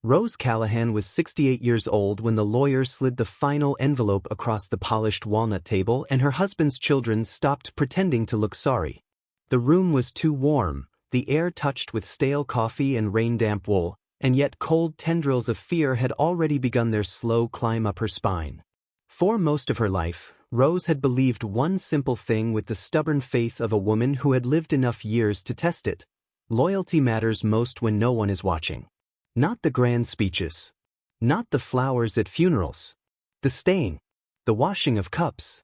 Rose Callahan was 68 years old when the lawyer slid the final envelope across the polished walnut table and her husband's children stopped pretending to look sorry. The room was too warm, the air touched with stale coffee and rain-damp wool, and yet cold tendrils of fear had already begun their slow climb up her spine. For most of her life, Rose had believed one simple thing with the stubborn faith of a woman who had lived enough years to test it. Loyalty matters most when no one is watching. Not the grand speeches. Not the flowers at funerals. The staying. The washing of cups.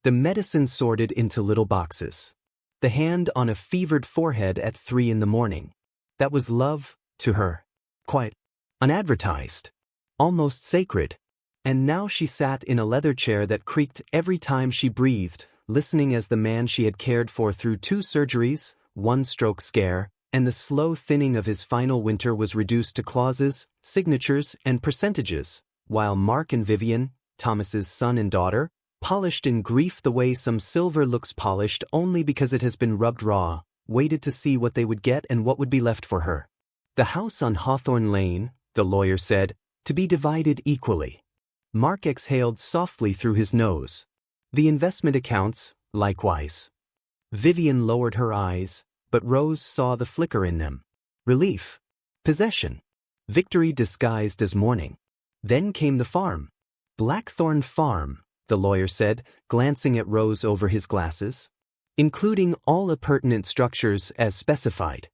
The medicine sorted into little boxes. The hand on a fevered forehead at 3 in the morning. That was love, to her. Quiet. Unadvertised. Almost sacred. And now she sat in a leather chair that creaked every time she breathed, listening as the man she had cared for through 2 surgeries, 1 stroke scare, and the slow thinning of his final winter was reduced to clauses, signatures, and percentages, while Mark and Vivian, Thomas's son and daughter, polished in grief the way some silver looks polished only because it has been rubbed raw, waited to see what they would get and what would be left for her. The house on Hawthorne Lane, the lawyer said, to be divided equally. Mark exhaled softly through his nose. The investment accounts, likewise. Vivian lowered her eyes, but Rose saw the flicker in them. Relief. Possession. Victory disguised as mourning. Then came the farm. Blackthorn Farm, the lawyer said, glancing at Rose over his glasses. Including all appurtenant structures as specified.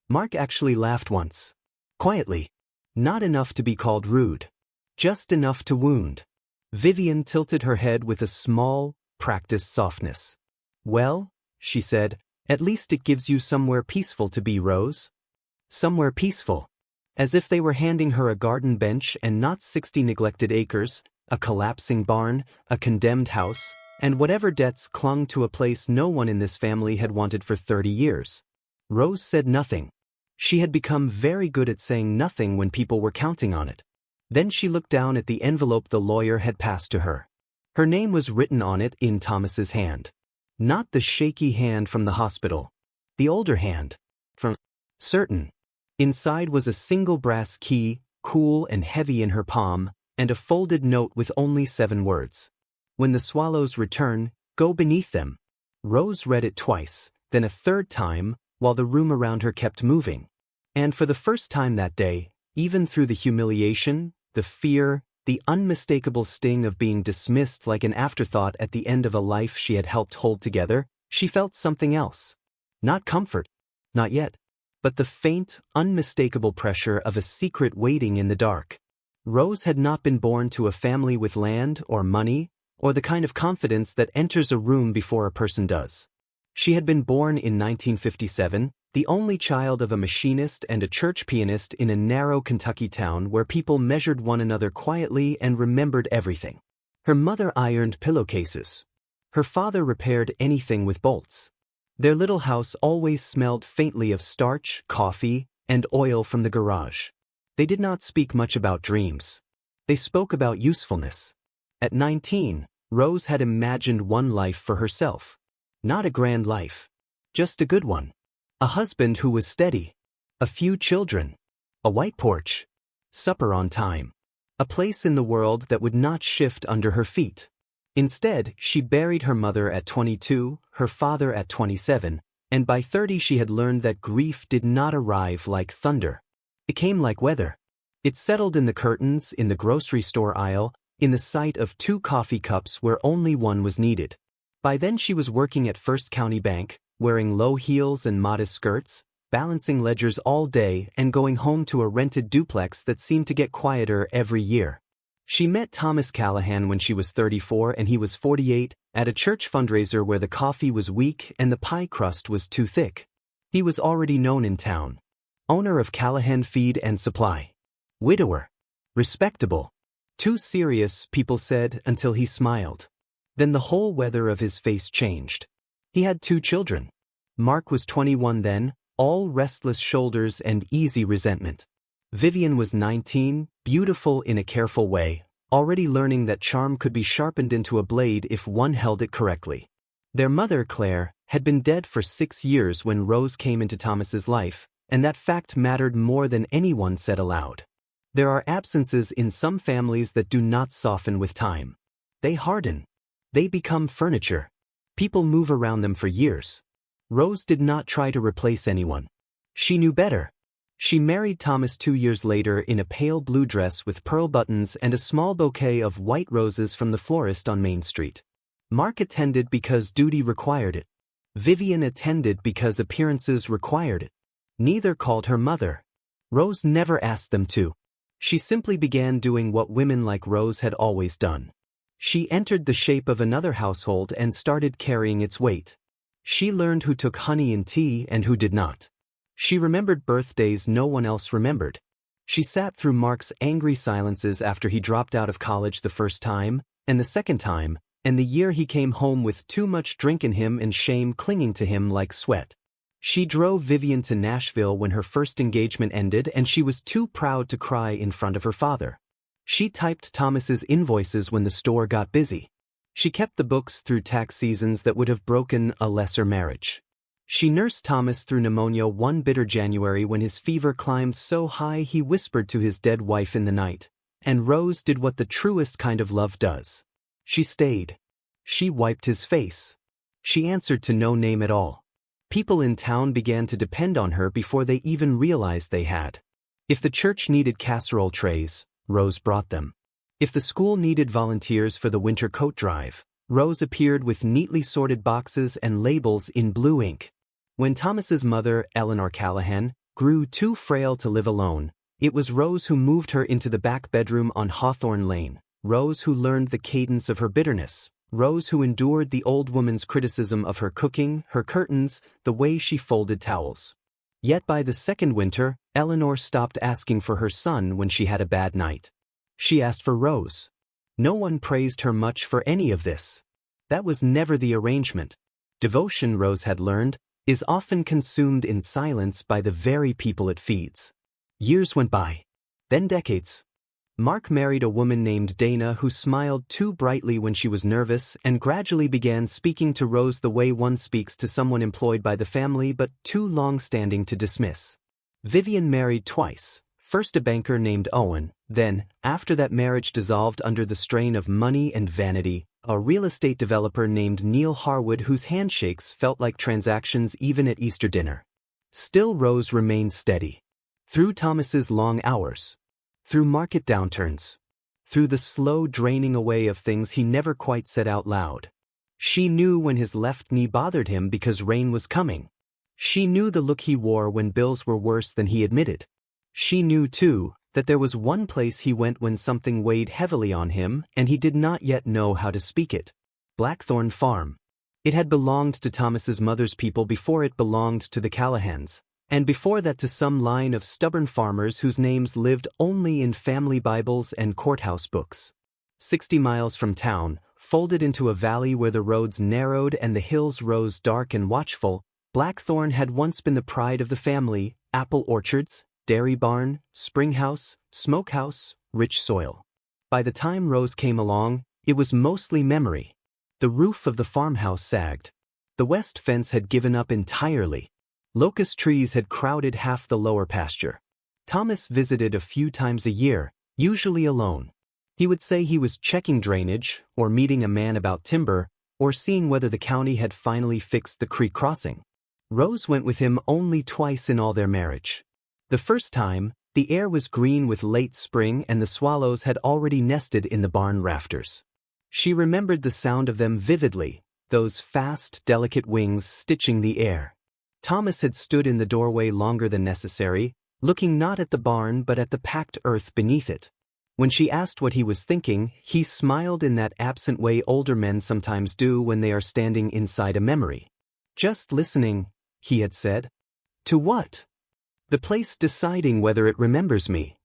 Mark actually laughed once. Quietly. Not enough to be called rude. Just enough to wound. Vivian tilted her head with a small, practiced softness. Well, she said, at least it gives you somewhere peaceful to be, Rose. Somewhere peaceful. As if they were handing her a garden bench and not 60 neglected acres, a collapsing barn, a condemned house, and whatever debts clung to a place no one in this family had wanted for 30 years. Rose said nothing. She had become very good at saying nothing when people were counting on it. Then she looked down at the envelope the lawyer had passed to her. Her name was written on it in Thomas's hand. Not the shaky hand from the hospital. The older hand. From certain. Inside was a single brass key, cool and heavy in her palm, and a folded note with only 7 words. When the swallows return, go beneath them. Rose read it twice, then a 3rd time, while the room around her kept moving. And for the first time that day, even through the humiliation, the fear, the unmistakable sting of being dismissed like an afterthought at the end of a life she had helped hold together, she felt something else. Not comfort. Not yet. But the faint, unmistakable pressure of a secret waiting in the dark. Rose had not been born to a family with land or money, or the kind of confidence that enters a room before a person does. She had been born in 1957, the only child of a machinist and a church pianist in a narrow Kentucky town where people measured one another quietly and remembered everything. Her mother ironed pillowcases. Her father repaired anything with bolts. Their little house always smelled faintly of starch, coffee, and oil from the garage. They did not speak much about dreams. They spoke about usefulness. At 19, Rose had imagined one life for herself. Not a grand life. Just a good one. A husband who was steady. A few children. A white porch. Supper on time. A place in the world that would not shift under her feet. Instead, she buried her mother at 22, her father at 27, and by 30 she had learned that grief did not arrive like thunder. It came like weather. It settled in the curtains, in the grocery store aisle, in the sight of 2 coffee cups where only one was needed. By then she was working at First County Bank, wearing low heels and modest skirts, balancing ledgers all day and going home to a rented duplex that seemed to get quieter every year. She met Thomas Callahan when she was 34 and he was 48, at a church fundraiser where the coffee was weak and the pie crust was too thick. He was already known in town. Owner of Callahan Feed and Supply. Widower. Respectable. Too serious, people said, until he smiled. Then the whole weather of his face changed. He had 2 children. Mark was 21 then, all restless shoulders and easy resentment. Vivian was 19, beautiful in a careful way, already learning that charm could be sharpened into a blade if one held it correctly. Their mother, Claire, had been dead for 6 years when Rose came into Thomas's life, and that fact mattered more than anyone said aloud. There are absences in some families that do not soften with time. They harden. They become furniture. People move around them for years. Rose did not try to replace anyone. She knew better. She married Thomas 2 years later in a pale blue dress with pearl buttons and a small bouquet of white roses from the florist on Main Street. Mark attended because duty required it. Vivian attended because appearances required it. Neither called her mother. Rose never asked them to. She simply began doing what women like Rose had always done. She entered the shape of another household and started carrying its weight. She learned who took honey in tea and who did not. She remembered birthdays no one else remembered. She sat through Mark's angry silences after he dropped out of college the first time, and the second time, and the year he came home with too much drink in him and shame clinging to him like sweat. She drove Vivian to Nashville when her first engagement ended, and she was too proud to cry in front of her father. She typed Thomas's invoices when the store got busy. She kept the books through tax seasons that would have broken a lesser marriage. She nursed Thomas through pneumonia one bitter January when his fever climbed so high he whispered to his dead wife in the night. And Rose did what the truest kind of love does. She stayed. She wiped his face. She answered to no name at all. People in town began to depend on her before they even realized they had. If the church needed casserole trays, Rose brought them. If the school needed volunteers for the winter coat drive, Rose appeared with neatly sorted boxes and labels in blue ink. When Thomas's mother, Eleanor Callahan, grew too frail to live alone, it was Rose who moved her into the back bedroom on Hawthorne Lane, Rose who learned the cadence of her bitterness, Rose who endured the old woman's criticism of her cooking, her curtains, the way she folded towels. Yet by the second winter, Eleanor stopped asking for her son when she had a bad night. She asked for Rose. No one praised her much for any of this. That was never the arrangement. Devotion, Rose had learned, is often consumed in silence by the very people it feeds. Years went by. Then decades. Mark married a woman named Dana who smiled too brightly when she was nervous and gradually began speaking to Rose the way one speaks to someone employed by the family but too long-standing to dismiss. Vivian married twice, first a banker named Owen, then, after that marriage dissolved under the strain of money and vanity, a real estate developer named Neil Harwood whose handshakes felt like transactions even at Easter dinner. Still Rose remained steady. Through Thomas's long hours. Through market downturns. Through the slow draining away of things he never quite said out loud. She knew when his left knee bothered him because rain was coming. She knew the look he wore when bills were worse than he admitted. She knew, too, that there was one place he went when something weighed heavily on him and he did not yet know how to speak it. Blackthorn Farm. It had belonged to Thomas's mother's people before it belonged to the Callahans. And before that to some line of stubborn farmers whose names lived only in family Bibles and courthouse books. 60 miles from town, folded into a valley where the roads narrowed and the hills rose dark and watchful, Blackthorn had once been the pride of the family: apple orchards, dairy barn, spring house, smokehouse, rich soil. By the time Rose came along, it was mostly memory. The roof of the farmhouse sagged. The west fence had given up entirely. Locust trees had crowded half the lower pasture. Thomas visited a few times a year, usually alone. He would say he was checking drainage, or meeting a man about timber, or seeing whether the county had finally fixed the creek crossing. Rose went with him only twice in all their marriage. The first time, the air was green with late spring and the swallows had already nested in the barn rafters. She remembered the sound of them vividly, those fast, delicate wings stitching the air. Thomas had stood in the doorway longer than necessary, looking not at the barn but at the packed earth beneath it. When she asked what he was thinking, he smiled in that absent way older men sometimes do when they are standing inside a memory. "Just listening," he had said. "To what?" "The place deciding whether it remembers me."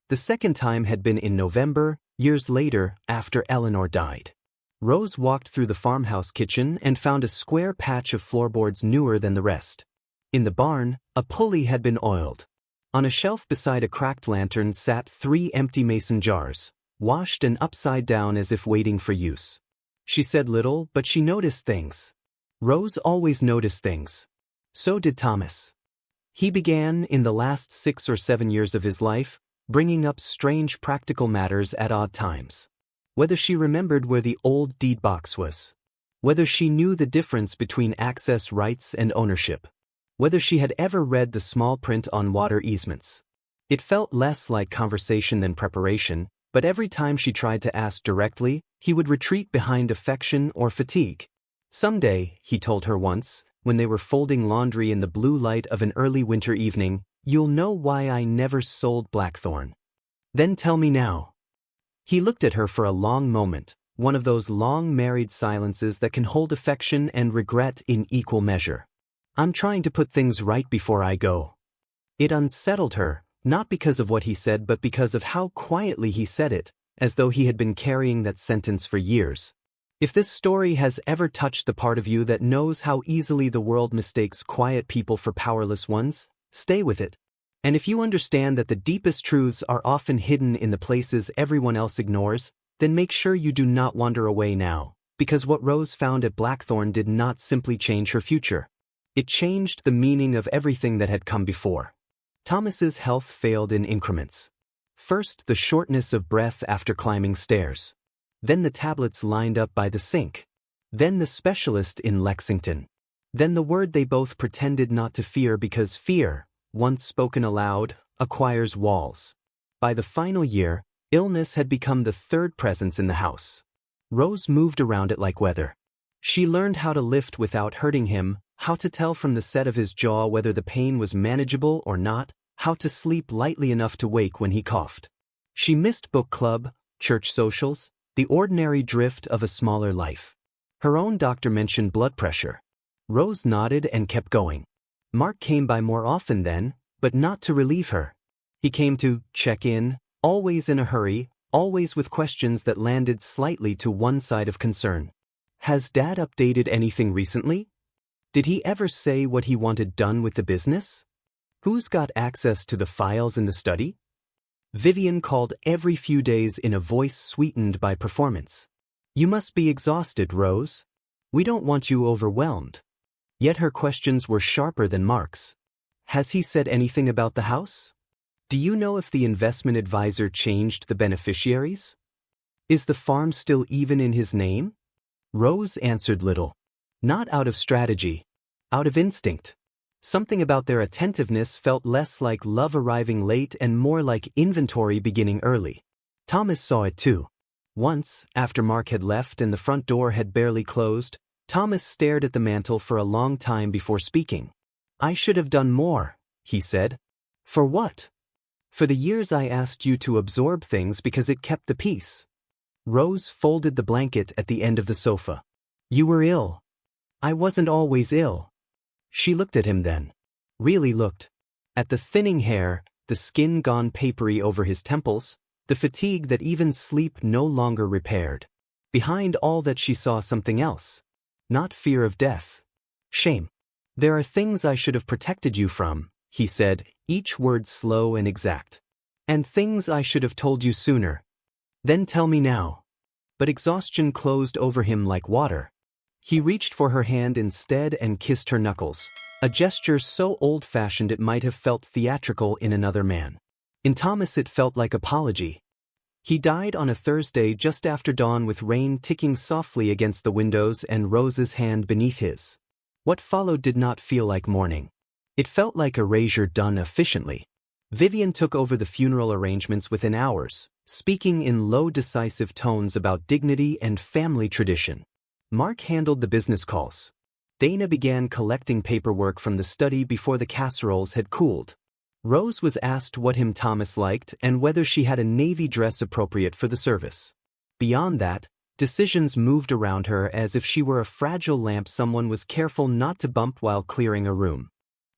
The second time had been in November, years later, after Eleanor died. Rose walked through the farmhouse kitchen and found a square patch of floorboards newer than the rest. In the barn, a pulley had been oiled. On a shelf beside a cracked lantern sat 3 empty mason jars, washed and upside down as if waiting for use. She said little, but she noticed things. Rose always noticed things. So did Thomas. He began, in the last 6 or 7 years of his life, bringing up strange practical matters at odd times. Whether she remembered where the old deed box was. Whether she knew the difference between access rights and ownership. Whether she had ever read the small print on water easements. It felt less like conversation than preparation, but every time she tried to ask directly, he would retreat behind affection or fatigue. "Someday," he told her once, when they were folding laundry in the blue light of an early winter evening, "you'll know why I never sold Blackthorn. Then tell me now." He looked at her for a long moment, one of those long married silences that can hold affection and regret in equal measure. "I'm trying to put things right before I go." It unsettled her, not because of what he said but because of how quietly he said it, as though he had been carrying that sentence for years. If this story has ever touched the part of you that knows how easily the world mistakes quiet people for powerless ones, stay with it. And if you understand that the deepest truths are often hidden in the places everyone else ignores, then make sure you do not wander away now, because what Rose found at Blackthorn did not simply change her future. It changed the meaning of everything that had come before. Thomas's health failed in increments. First, the shortness of breath after climbing stairs. Then the tablets lined up by the sink. Then the specialist in Lexington. Then the word they both pretended not to fear because fear, once spoken aloud, acquires walls. By the final year, illness had become the third presence in the house. Rose moved around it like weather. She learned how to lift without hurting him, how to tell from the set of his jaw whether the pain was manageable or not, how to sleep lightly enough to wake when he coughed. She missed book club, church socials, the ordinary drift of a smaller life. Her own doctor mentioned blood pressure. Rose nodded and kept going. Mark came by more often then, but not to relieve her. He came to check in, always in a hurry, always with questions that landed slightly to one side of concern. "Has Dad updated anything recently? Did he ever say what he wanted done with the business? Who's got access to the files in the study?" Vivian called every few days in a voice sweetened by performance. "You must be exhausted, Rose. We don't want you overwhelmed." Yet her questions were sharper than Mark's. "Has he said anything about the house? Do you know if the investment advisor changed the beneficiaries? Is the farm still even in his name?" Rose answered little. Not out of strategy. Out of instinct. Something about their attentiveness felt less like love arriving late and more like inventory beginning early. Thomas saw it too. Once, after Mark had left and the front door had barely closed, Thomas stared at the mantel for a long time before speaking. "I should have done more," he said. "For what?" "For the years I asked you to absorb things because it kept the peace." Rose folded the blanket at the end of the sofa. "You were ill." "I wasn't always ill." She looked at him then. Really looked. At the thinning hair, the skin gone papery over his temples, the fatigue that even sleep no longer repaired. Behind all that she saw something else. Not fear of death. Shame. "There are things I should have protected you from," he said, each word slow and exact. "And things I should have told you sooner. Then tell me now." But exhaustion closed over him like water. He reached for her hand instead and kissed her knuckles, a gesture so old-fashioned it might have felt theatrical in another man. In Thomas it felt like apology. He died on a Thursday just after dawn with rain ticking softly against the windows and Rose's hand beneath his. What followed did not feel like mourning. It felt like erasure done efficiently. Vivian took over the funeral arrangements within hours, speaking in low decisive tones about dignity and family tradition. Mark handled the business calls. Dana began collecting paperwork from the study before the casseroles had cooled. Rose was asked what hymn Thomas liked and whether she had a navy dress appropriate for the service. Beyond that, decisions moved around her as if she were a fragile lamp someone was careful not to bump while clearing a room.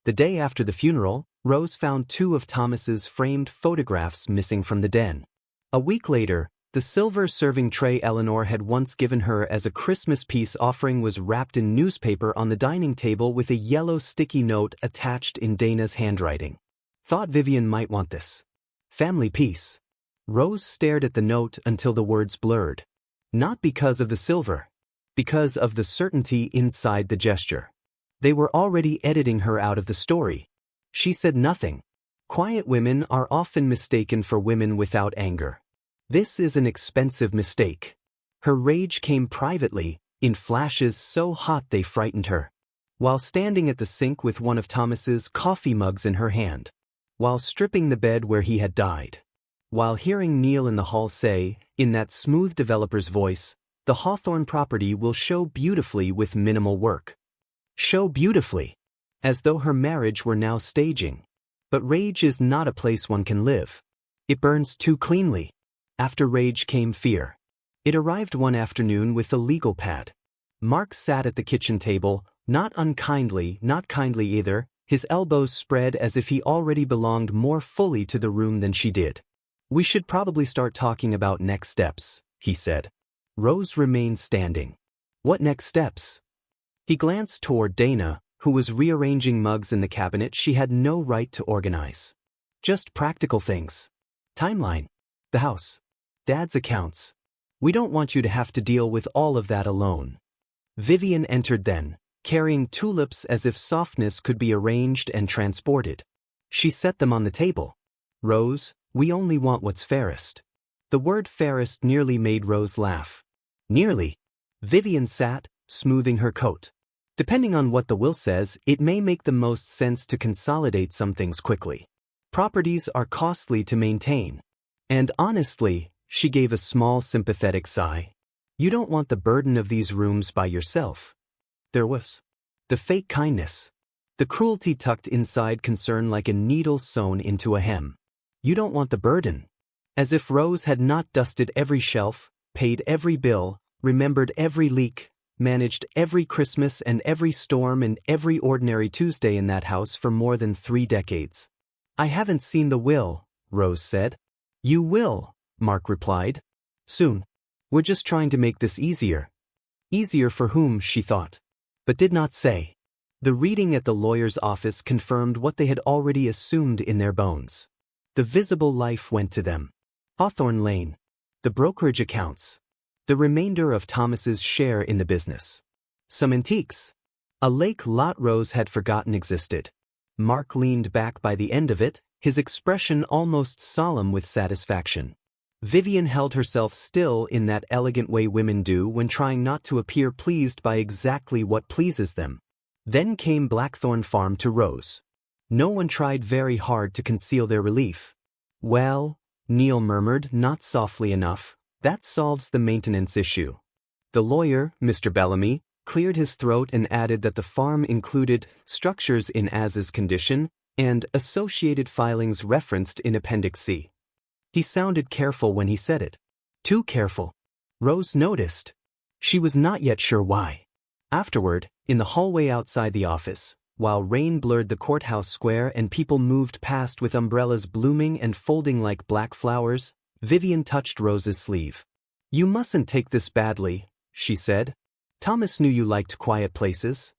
The day after the funeral, Rose found 2 of Thomas's framed photographs missing from the den. A week later, the silver serving tray Eleanor had once given her as a Christmas peace offering was wrapped in newspaper on the dining table with a yellow sticky note attached in Dana's handwriting. Thought Vivian might want this. Family peace. Rose stared at the note until the words blurred. Not because of the silver. Because of the certainty inside the gesture. They were already editing her out of the story. She said nothing. Quiet women are often mistaken for women without anger. This is an expensive mistake. Her rage came privately, in flashes so hot they frightened her. While standing at the sink with one of Thomas's coffee mugs in her hand. While stripping the bed where he had died. While hearing Neil in the hall say, in that smooth developer's voice, the Hawthorne property will show beautifully with minimal work. Show beautifully. As though her marriage were now staging. But rage is not a place one can live. It burns too cleanly. After rage came fear. It arrived one afternoon with a legal pad. Mark sat at the kitchen table, not unkindly, not kindly either, his elbows spread as if he already belonged more fully to the room than she did. We should probably start talking about next steps, he said. Rose remained standing. What next steps? He glanced toward Dana, who was rearranging mugs in the cabinet she had no right to organize. Just practical things. Timeline. The house. Dad's accounts. We don't want you to have to deal with all of that alone. Vivian entered then, carrying tulips as if softness could be arranged and transported. She set them on the table. Rose, we only want what's fairest. The word fairest nearly made Rose laugh. Nearly. Vivian sat, smoothing her coat. Depending on what the will says, it may make the most sense to consolidate some things quickly. Properties are costly to maintain. And honestly, she gave a small sympathetic sigh. You don't want the burden of these rooms by yourself. There was the fake kindness. The cruelty tucked inside concern like a needle sewn into a hem. You don't want the burden. As if Rose had not dusted every shelf, paid every bill, remembered every leak, managed every Christmas and every storm and every ordinary Tuesday in that house for more than 3 decades. I haven't seen the will, Rose said. You will, Mark replied. Soon. We're just trying to make this easier. Easier for whom, she thought. But did not say. The reading at the lawyer's office confirmed what they had already assumed in their bones. The visible life went to them. Hawthorne Lane. The brokerage accounts. The remainder of Thomas's share in the business. Some antiques. A lake lot Rose had forgotten existed. Mark leaned back by the end of it, his expression almost solemn with satisfaction. Vivian held herself still in that elegant way women do when trying not to appear pleased by exactly what pleases them. Then came Blackthorn Farm to Rose. No one tried very hard to conceal their relief. Well, Neil murmured, not softly enough, that solves the maintenance issue. The lawyer, Mr. Bellamy, cleared his throat and added that the farm included structures in as-is condition and associated filings referenced in Appendix C. He sounded careful when he said it. Too careful. Rose noticed. She was not yet sure why. Afterward, in the hallway outside the office, while rain blurred the courthouse square and people moved past with umbrellas blooming and folding like black flowers, Vivian touched Rose's sleeve. You mustn't take this badly, she said. Thomas knew you liked quiet places.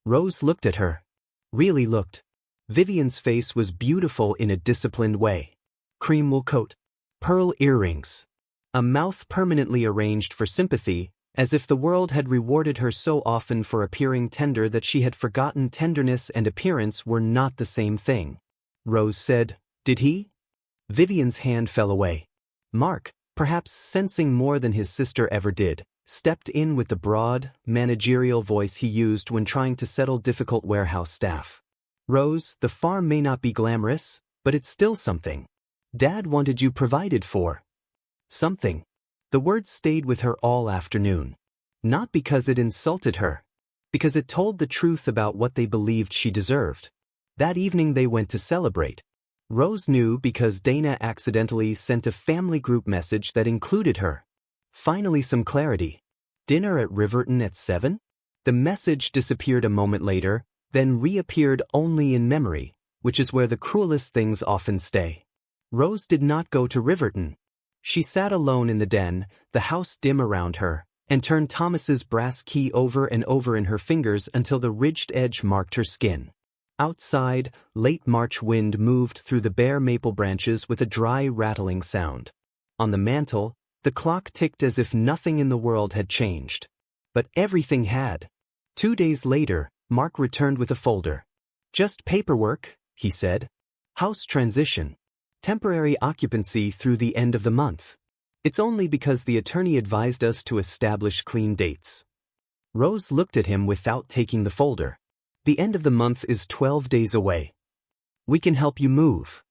Rose looked at her. Really looked. Vivian's face was beautiful in a disciplined way. Cream wool coat. Pearl earrings. A mouth permanently arranged for sympathy, as if the world had rewarded her so often for appearing tender that she had forgotten tenderness and appearance were not the same thing. Rose said, Did he? Vivian's hand fell away. Mark, perhaps sensing more than his sister ever did, stepped in with the broad, managerial voice he used when trying to settle difficult warehouse staff. Rose, the farm may not be glamorous, but it's still something. Dad wanted you provided for. Something. The word stayed with her all afternoon. Not because it insulted her. Because it told the truth about what they believed she deserved. That evening they went to celebrate. Rose knew because Dana accidentally sent a family group message that included her. Finally some clarity. Dinner at Riverton at 7? The message disappeared a moment later, then reappeared only in memory, which is where the cruelest things often stay. Rose did not go to Riverton. She sat alone in the den, the house dim around her, and turned Thomas's brass key over and over in her fingers until the ridged edge marked her skin. Outside, late March wind moved through the bare maple branches with a dry rattling sound. On the mantel, the clock ticked as if nothing in the world had changed. But everything had. 2 days later, Mark returned with a folder. Just paperwork, he said. House transition. Temporary occupancy through the end of the month. It's only because the attorney advised us to establish clean dates. Rose looked at him without taking the folder. The end of the month is 12 days away. We can help you move.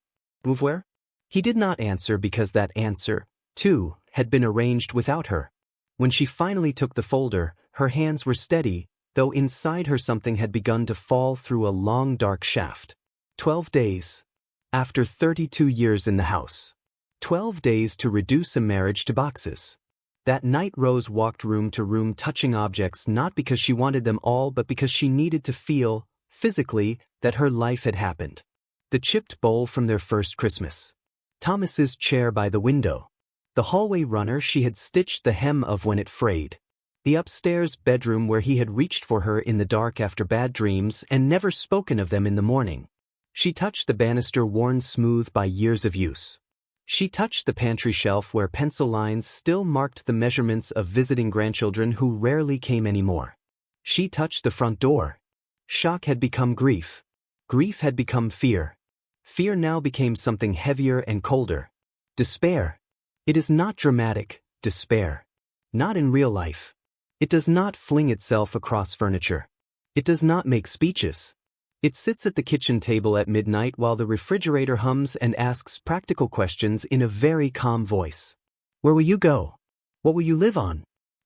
Move where? He did not answer because that answer, too, had been arranged without her. When she finally took the folder, her hands were steady, though inside her something had begun to fall through a long dark shaft. 12 days. After 32 years in the house. 12 days to reduce a marriage to boxes. That night Rose walked room to room touching objects not because she wanted them all but because she needed to feel, physically, that her life had happened. The chipped bowl from their first Christmas. Thomas's chair by the window. The hallway runner she had stitched the hem of when it frayed. The upstairs bedroom where he had reached for her in the dark after bad dreams and never spoken of them in the morning. She touched the banister worn smooth by years of use. She touched the pantry shelf where pencil lines still marked the measurements of visiting grandchildren who rarely came anymore. She touched the front door. Shock had become grief. Grief had become fear. Fear now became something heavier and colder. Despair. It is not dramatic, despair. Not in real life. It does not fling itself across furniture. It does not make speeches. It sits at the kitchen table at midnight while the refrigerator hums and asks practical questions in a very calm voice. Where will you go? What will you live on?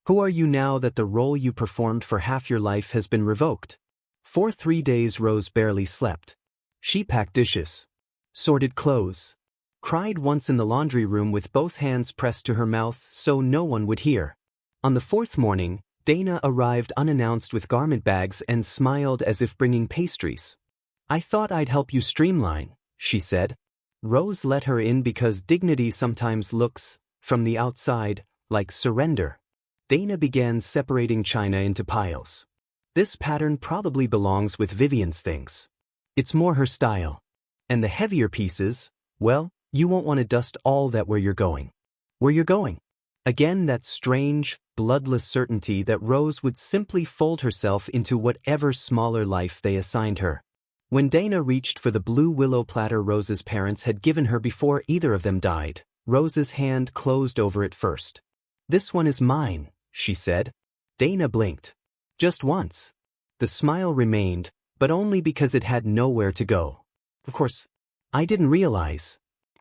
Who are you now that the role you performed for half your life has been revoked? For 3 days Rose barely slept. She packed dishes. Sorted clothes. Cried once in the laundry room with both hands pressed to her mouth so no one would hear. On the 4th morning, Dana arrived unannounced with garment bags and smiled as if bringing pastries. I thought I'd help you streamline, she said. Rose let her in because dignity sometimes looks, from the outside, like surrender. Dana began separating china into piles. This pattern probably belongs with Vivian's things. It's more her style. And the heavier pieces, well, you won't want to dust all that where you're going. Where you're going? Again that strange, bloodless certainty that Rose would simply fold herself into whatever smaller life they assigned her. When Dana reached for the blue willow platter Rose's parents had given her before either of them died, Rose's hand closed over it first. This one is mine, she said. Dana blinked. Just once. The smile remained, but only because it had nowhere to go. Of course, I didn't realize.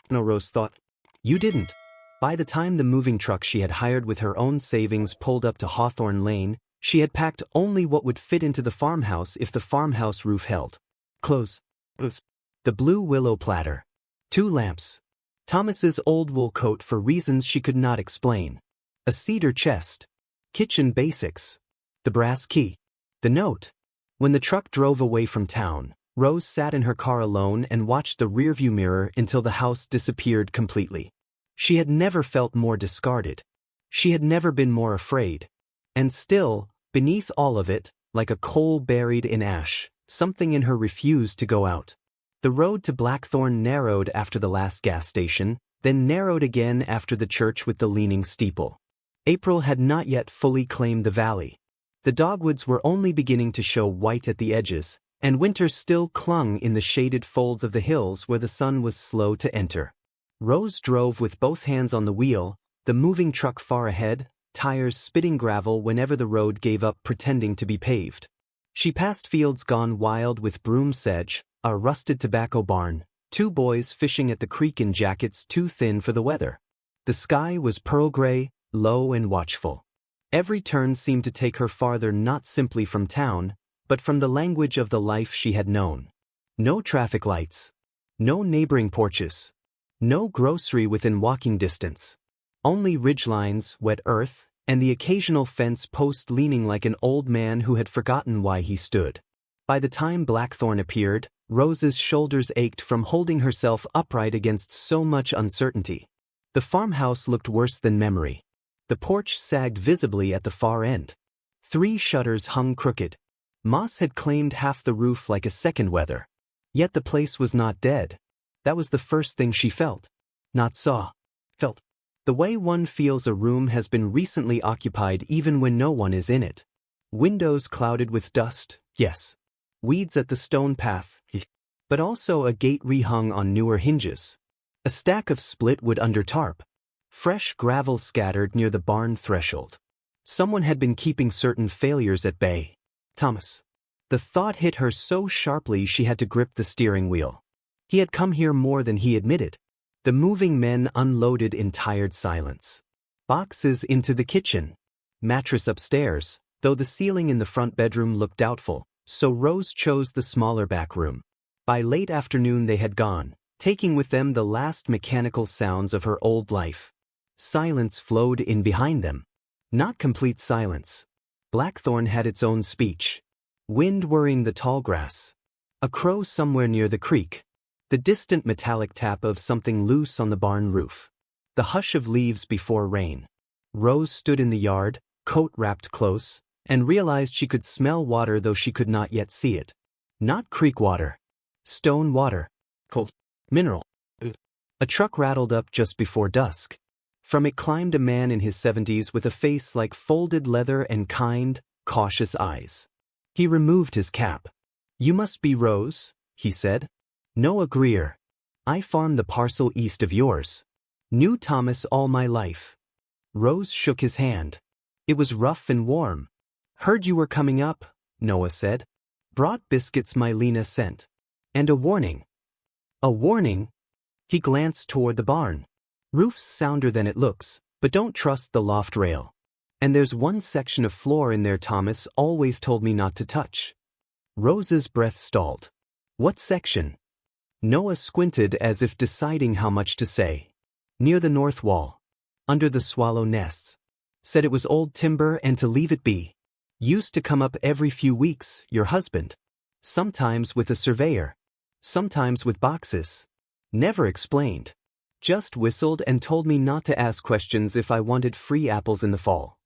No, Rose thought. You didn't. By the time the moving truck she had hired with her own savings pulled up to Hawthorne Lane, she had packed only what would fit into the farmhouse if the farmhouse roof held. Clothes. The blue willow platter. 2 lamps. Thomas's old wool coat for reasons she could not explain. A cedar chest. Kitchen basics. The brass key. The note. When the truck drove away from town, Rose sat in her car alone and watched the rearview mirror until the house disappeared completely. She had never felt more discarded. She had never been more afraid. And still, beneath all of it, like a coal buried in ash, something in her refused to go out. The road to Blackthorn narrowed after the last gas station, then narrowed again after the church with the leaning steeple. April had not yet fully claimed the valley. The dogwoods were only beginning to show white at the edges, and winter still clung in the shaded folds of the hills where the sun was slow to enter. Rose drove with both hands on the wheel, the moving truck far ahead, tires spitting gravel whenever the road gave up pretending to be paved. She passed fields gone wild with broom sedge, a rusted tobacco barn, 2 boys fishing at the creek in jackets too thin for the weather. The sky was pearl gray, low and watchful. Every turn seemed to take her farther not simply from town, but from the language of the life she had known. No traffic lights. No neighboring porches. No grocery within walking distance. Only ridgelines, wet earth, and the occasional fence post leaning like an old man who had forgotten why he stood. By the time Blackthorn appeared, Rose's shoulders ached from holding herself upright against so much uncertainty. The farmhouse looked worse than memory. The porch sagged visibly at the far end. 3 shutters hung crooked. Moss had claimed half the roof like a second weather. Yet the place was not dead. That was the first thing she felt. Not saw. Felt. The way one feels a room has been recently occupied even when no one is in it. Windows clouded with dust, yes. Weeds at the stone path, but also a gate rehung on newer hinges. A stack of split wood under tarp. Fresh gravel scattered near the barn threshold. Someone had been keeping certain failures at bay. Thomas. The thought hit her so sharply she had to grip the steering wheel. He had come here more than he admitted. The moving men unloaded in tired silence. Boxes into the kitchen. Mattress upstairs, though the ceiling in the front bedroom looked doubtful, so Rose chose the smaller back room. By late afternoon they had gone, taking with them the last mechanical sounds of her old life. Silence flowed in behind them. Not complete silence. Blackthorn had its own speech. Wind whirring the tall grass. A crow somewhere near the creek. The distant metallic tap of something loose on the barn roof. The hush of leaves before rain. Rose stood in the yard, coat wrapped close, and realized she could smell water though she could not yet see it. Not creek water. Stone water. Cold. Mineral. A truck rattled up just before dusk. From it climbed a man in his 70s with a face like folded leather and kind, cautious eyes. He removed his cap. "You must be Rose," he said. "Noah Greer. I farm the parcel east of yours. Knew Thomas all my life." Rose shook his hand. It was rough and warm. "Heard you were coming up," Noah said. "Brought biscuits my Lena sent. And a warning." "A warning?" He glanced toward the barn. "Roof's sounder than it looks, but don't trust the loft rail. And there's one section of floor in there Thomas always told me not to touch." Rose's breath stalled. "What section?" Noah squinted as if deciding how much to say. "Near the north wall. Under the swallow nests. Said it was old timber and to leave it be. Used to come up every few weeks, your husband. Sometimes with a surveyor. Sometimes with boxes. Never explained. Just whistled and told me not to ask questions if I wanted free apples in the fall."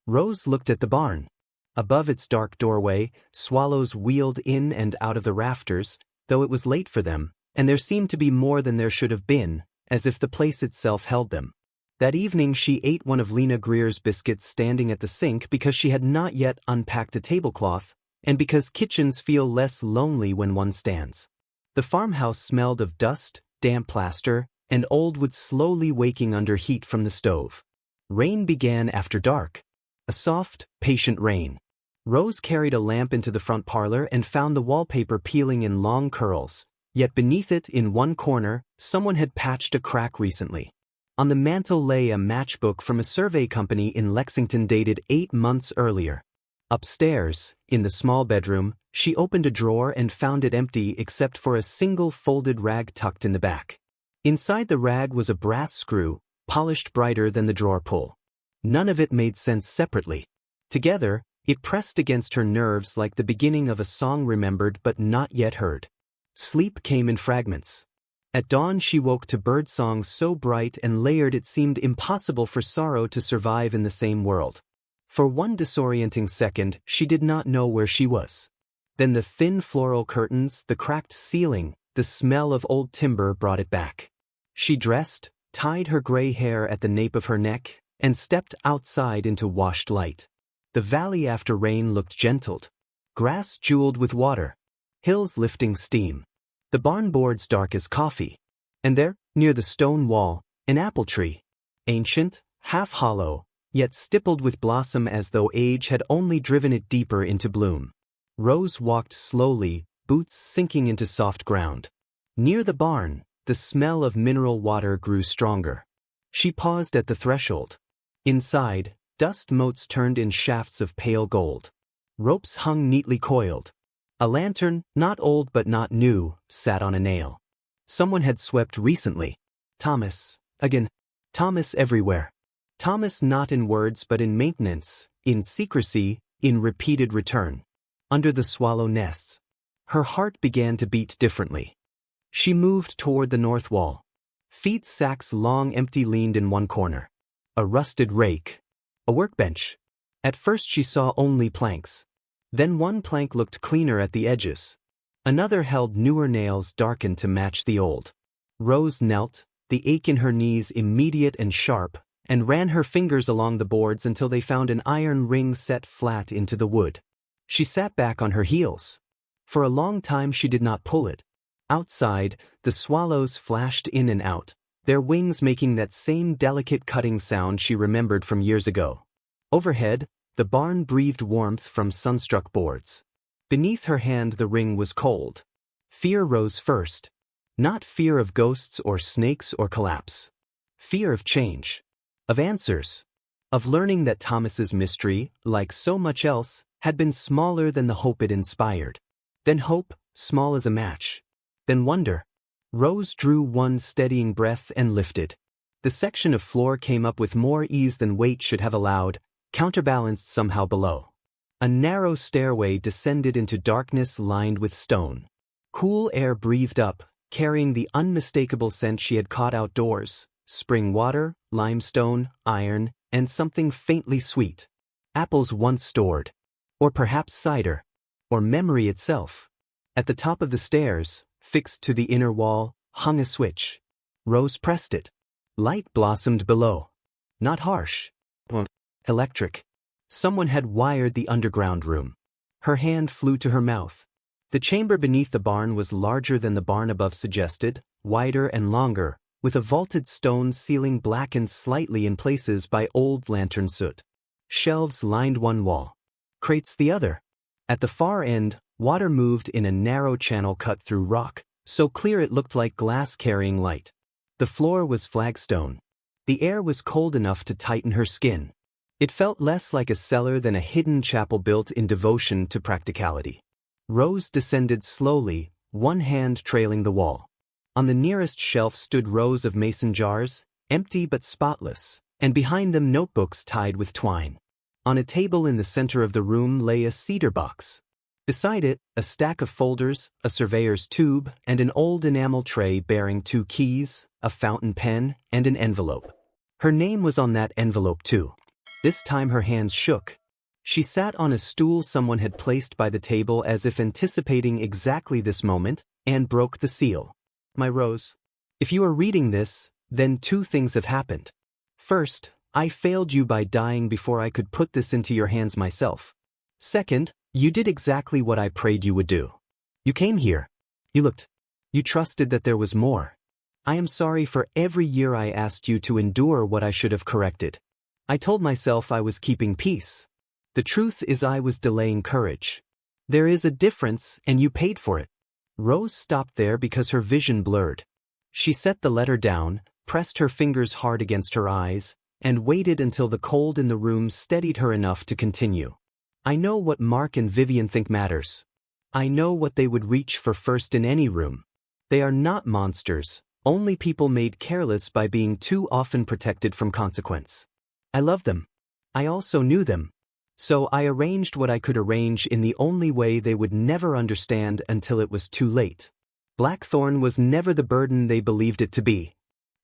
Rose looked at the barn. Above its dark doorway, swallows wheeled in and out of the rafters, though it was late for them, and there seemed to be more than there should have been, as if the place itself held them. That evening she ate one of Lena Greer's biscuits standing at the sink because she had not yet unpacked a tablecloth, and because kitchens feel less lonely when one stands. The farmhouse smelled of dust, damp plaster, and old wood slowly waking under heat from the stove. Rain began after dark. A soft, patient rain. Rose carried a lamp into the front parlor and found the wallpaper peeling in long curls, yet beneath it, in one corner, someone had patched a crack recently. On the mantel lay a matchbook from a survey company in Lexington dated 8 months earlier. Upstairs, in the small bedroom, she opened a drawer and found it empty except for a single folded rag tucked in the back. Inside the rag was a brass screw, polished brighter than the drawer pull. None of it made sense separately. Together, it pressed against her nerves like the beginning of a song remembered but not yet heard. Sleep came in fragments. At dawn she woke to birdsong so bright and layered it seemed impossible for sorrow to survive in the same world. For one disorienting second she did not know where she was. Then the thin floral curtains, the cracked ceiling, the smell of old timber brought it back. She dressed, tied her gray hair at the nape of her neck, and stepped outside into washed light. The valley after rain looked gentled. Grass jeweled with water. Hills lifting steam. The barn boards dark as coffee. And there, near the stone wall, an apple tree. Ancient, half hollow, yet stippled with blossom as though age had only driven it deeper into bloom. Rose walked slowly, boots sinking into soft ground. Near the barn, the smell of mineral water grew stronger. She paused at the threshold. Inside, dust motes turned in shafts of pale gold. Ropes hung neatly coiled. A lantern, not old but not new, sat on a nail. Someone had swept recently. Thomas, again. Thomas everywhere. Thomas not in words but in maintenance, in secrecy, in repeated return. Under the swallow nests. Her heart began to beat differently. She moved toward the north wall. Feet sacks long empty leaned in one corner. A rusted rake. A workbench. At first she saw only planks. Then one plank looked cleaner at the edges. Another held newer nails darkened to match the old. Rose knelt, the ache in her knees immediate and sharp, and ran her fingers along the boards until they found an iron ring set flat into the wood. She sat back on her heels. For a long time she did not pull it. Outside, the swallows flashed in and out, their wings making that same delicate cutting sound she remembered from years ago. Overhead, the barn breathed warmth from sunstruck boards. Beneath her hand the ring was cold. Fear rose first. Not fear of ghosts or snakes or collapse. Fear of change. Of answers. Of learning that Thomas's mystery, like so much else, had been smaller than the hope it inspired. Then hope, small as a match. Then wonder. Rose drew one steadying breath and lifted. The section of floor came up with more ease than weight should have allowed, counterbalanced somehow below. A narrow stairway descended into darkness lined with stone. Cool air breathed up, carrying the unmistakable scent she had caught outdoors: spring water, limestone, iron, and something faintly sweet. Apples once stored. Or perhaps cider. Or memory itself. At the top of the stairs, fixed to the inner wall, hung a switch. Rose pressed it. Light blossomed below. Not harsh. Electric. Someone had wired the underground room. Her hand flew to her mouth. The chamber beneath the barn was larger than the barn above suggested, wider and longer, with a vaulted stone ceiling blackened slightly in places by old lantern soot. Shelves lined one wall. Crates the other. At the far end, water moved in a narrow channel cut through rock, so clear it looked like glass carrying light. The floor was flagstone. The air was cold enough to tighten her skin. It felt less like a cellar than a hidden chapel built in devotion to practicality. Rose descended slowly, one hand trailing the wall. On the nearest shelf stood rows of mason jars, empty but spotless, and behind them notebooks tied with twine. On a table in the center of the room lay a cedar box. Beside it, a stack of folders, a surveyor's tube, and an old enamel tray bearing 2 keys, a fountain pen, and an envelope. Her name was on that envelope too. This time her hands shook. She sat on a stool someone had placed by the table as if anticipating exactly this moment, and broke the seal. My Rose, if you are reading this, then 2 things have happened. First, I failed you by dying before I could put this into your hands myself. Second, you did exactly what I prayed you would do. You came here. You looked. You trusted that there was more. I am sorry for every year I asked you to endure what I should have corrected. I told myself I was keeping peace. The truth is I was delaying courage. There is a difference, and you paid for it. Rose stopped there because her vision blurred. She set the letter down, pressed her fingers hard against her eyes, and waited until the cold in the room steadied her enough to continue. I know what Mark and Vivian think matters. I know what they would reach for first in any room. They are not monsters, only people made careless by being too often protected from consequence. I love them. I also knew them. So I arranged what I could arrange in the only way they would never understand until it was too late. Blackthorn was never the burden they believed it to be.